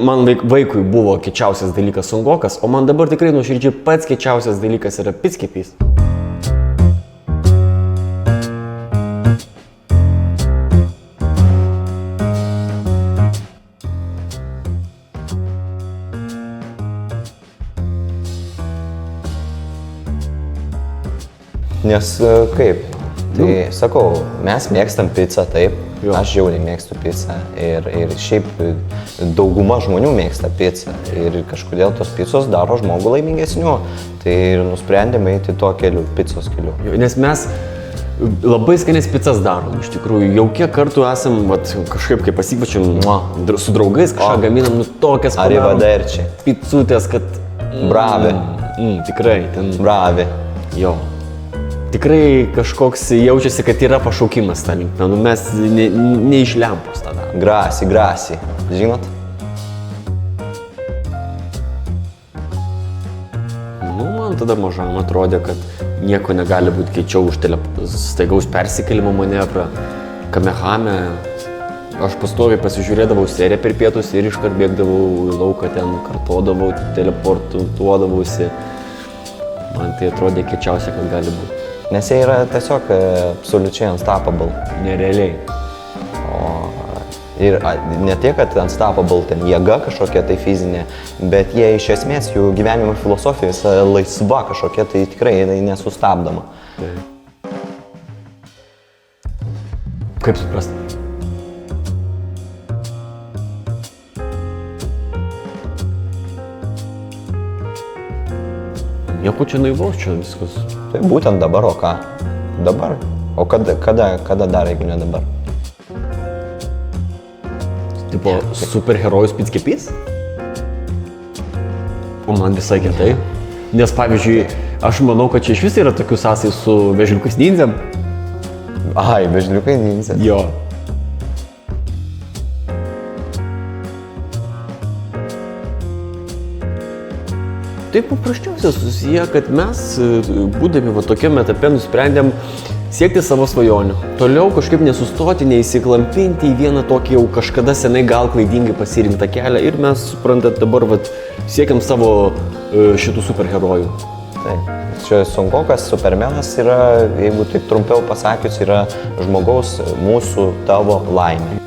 Man vaikui buvo kečiausias dalykas sungokas, o man dabar tikrai nuoširdžiai pats kečiausias dalykas yra pickepys. Nes kaip? Tai sakau, mes mėgstam pizzą, taip, aš žiauriai mėgstu pizzą ir šiaip dauguma žmonių mėgsta pizzą ir kažkodėl tos pizzos daro žmogų laimingesniu, tai ir nusprendėme eiti tuo keliu, pizzos keliu. Nes mes labai skanės pizzas darom, iš tikrųjų, jau kiek kartų esam kažkaip, kai pasikviečiam su draugais, kažką gaminam, tokias Arrivederci. Pizzutės, kad... Bravi. Tikrai, ten... Bravi. Jo. Tikrai kažkoks jaučiasi, kad yra pašaukimas tą linkmę, mes ne iš lempos tada. Grasi, žinot? Man tada mažam atrodė, kad nieko negali būti keičiau už staigaus persikėlimo manevrą, kamehame. Aš pastoviai pasižiūrėdavau seriją per pietus ir iškart bėgdavau į lauką, ten kartodavau, teleportuodavausi. Man tai atrodė keičiausia, kad gali būti. Nes jie yra tiesiog absoliučiai unstoppable. Nerealiai. Ir ne tiek, kad unstoppable, ten jėga kažkokia tai fizinė, bet jie iš esmės, jų gyvenimo filosofija laisva kažkokia, tai tikrai nesustabdoma. Kaip suprasti? Nieko čia naivaus, čia viskas. Tai būtent dabar, o ką? Dabar. O kada dar, jeigu ne dabar? Tipo, superherojus pickepys? O man visai kietai. Nes pavyzdžiui, aš manau, kad čia iš vis yra tokių sąsajų su vežliukais nindzėm. Ai, vežliukai nindzėm. Jo. Taip paprasčiausia susiję, kad mes, būdami tokiam etape, nusprendėm siekti savo svajonių. Toliau kažkaip nesustoti, neįsiklampinti į vieną tokį jau kažkada senai gal klaidingai pasirinktą kelią ir mes, suprantat, dabar siekiam savo šitų superherojų. Taip. Čia sunkokas, supermenas yra, jeigu taip trumpiau pasakius, yra žmogaus, mūsų, tavo laimė.